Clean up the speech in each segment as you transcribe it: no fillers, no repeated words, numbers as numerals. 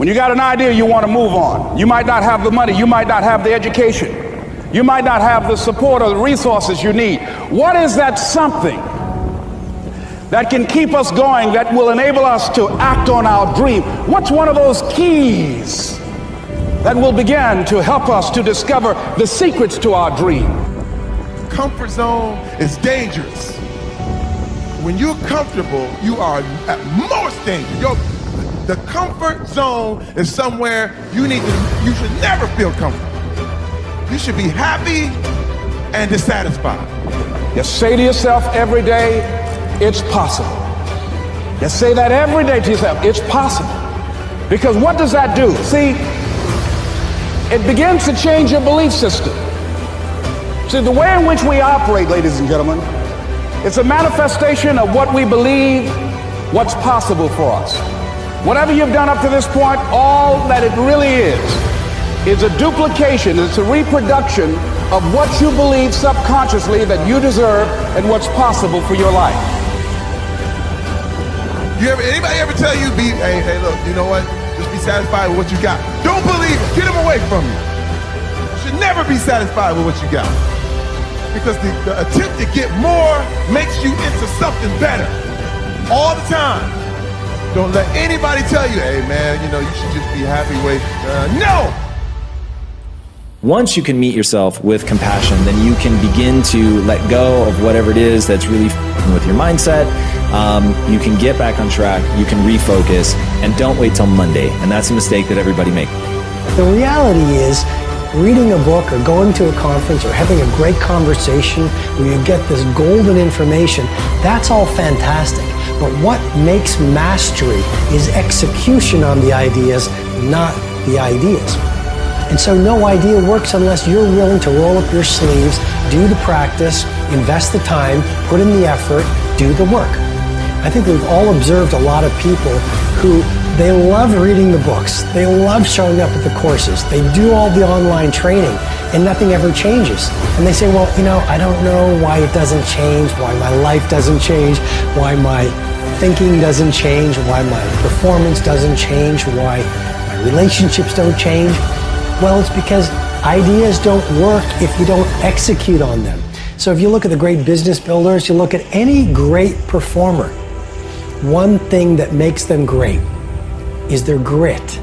When you got an idea you want to move on, you might not have the money, you might not have the education, you might not have the support or the resources you need. What is that something that can keep us going, that will enable us to act on our dream? What's one of those keys that will begin to help us to discover the secrets to our dream? Comfort zone is dangerous. When you're comfortable, you are at most dangerous. The comfort zone is somewhere you should never feel comfortable. You should be happy and dissatisfied. Just say to yourself every day, it's possible. Just say that every day to yourself, it's possible. Because what does that do? See, it begins to change your belief system. See, the way in which we operate, ladies and gentlemen, it's a manifestation of what we believe, what's possible for us. Whatever you've done up to this point, all that it really is a duplication, it's a reproduction of what you believe subconsciously that you deserve and what's possible for your life. Anybody ever tell you, hey, look, you know what? Just be satisfied with what you got. Don't believe it. Get them away from you. You should never be satisfied with what you got. Because the attempt to get more makes you into something better all the time. Don't let anybody tell you, hey man, you know, you should just be happy with, no! Once you can meet yourself with compassion, then you can begin to let go of whatever it is that's really f***ing with your mindset. You can get back on track, you can refocus, and don't wait till Monday. And that's a mistake that everybody makes. The reality is, reading a book or going to a conference or having a great conversation where you get this golden information, that's all fantastic. But what makes mastery is execution on the ideas, not the ideas. And so no idea works unless you're willing to roll up your sleeves, do the practice, invest the time, put in the effort, do the work. I think we've all observed a lot of people who they love reading the books, they love showing up at the courses, they do all the online training, and nothing ever changes. And they say, well, you know, I don't know why it doesn't change, why my life doesn't change, why my thinking doesn't change, why my performance doesn't change, why my relationships don't change. Well, it's because ideas don't work if you don't execute on them. So if you look at the great business builders, you look at any great performer, one thing that makes them great is their grit.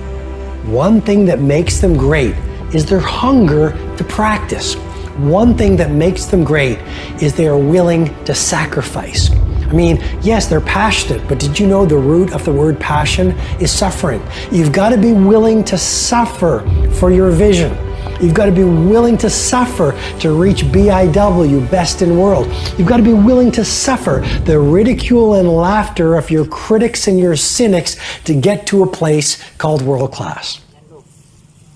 One thing that makes them great is their hunger to practice. One thing that makes them great is they are willing to sacrifice. I mean, yes, they're passionate, but did you know the root of the word passion is suffering? You've got to be willing to suffer for your vision. You've got to be willing to suffer to reach BIW, best in world. You've got to be willing to suffer the ridicule and laughter of your critics and your cynics to get to a place called world class.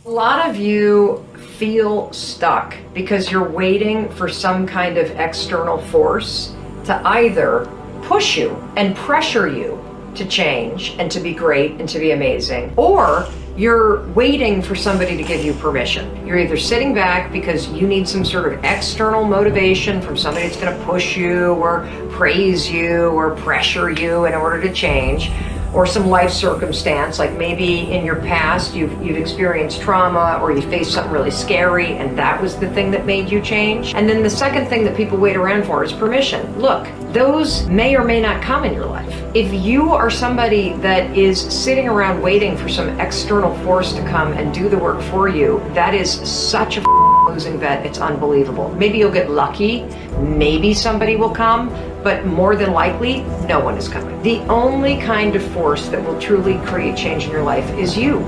A lot of you feel stuck because you're waiting for some kind of external force to either push you and pressure you to change and to be great and to be amazing, or you're waiting for somebody to give you permission. You're either sitting back because you need some sort of external motivation from somebody that's going to push you or praise you or pressure you in order to change, or some life circumstance, like maybe in your past you've experienced trauma or you faced something really scary and that was the thing that made you change. And then the second thing that people wait around for is permission. Look, those may or may not come in your life. If you are somebody that is sitting around waiting for some external force to come and do the work for you, that is such a losing bet, it's unbelievable. Maybe you'll get lucky, maybe somebody will come, but more than likely, no one is coming. The only kind of force that will truly create change in your life is you.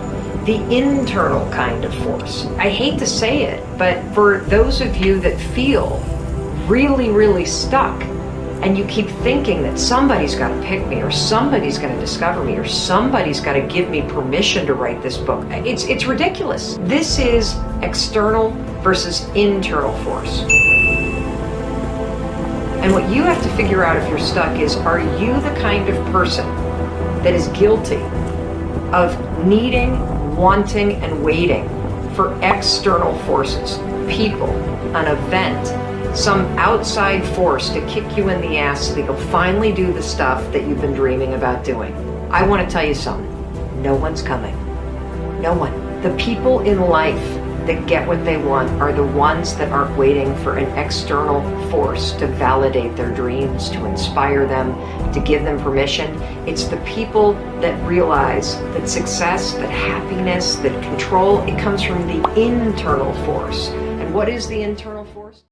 The internal kind of force. I hate to say it, but for those of you that feel really, really stuck, and you keep thinking that somebody's got to pick me, or somebody's going to discover me, or somebody's got to give me permission to write this book. It's ridiculous. This is external versus internal force. And what you have to figure out if you're stuck is, are you the kind of person that is guilty of needing, wanting, and waiting for external forces, people, an event, some outside force to kick you in the ass so that you'll finally do the stuff that you've been dreaming about doing? I want to tell you something. No one's coming. No one. The people in life that get what they want are the ones that aren't waiting for an external force to validate their dreams, to inspire them, to give them permission. It's the people that realize that success, that happiness, that control, it comes from the internal force. And what is the internal force?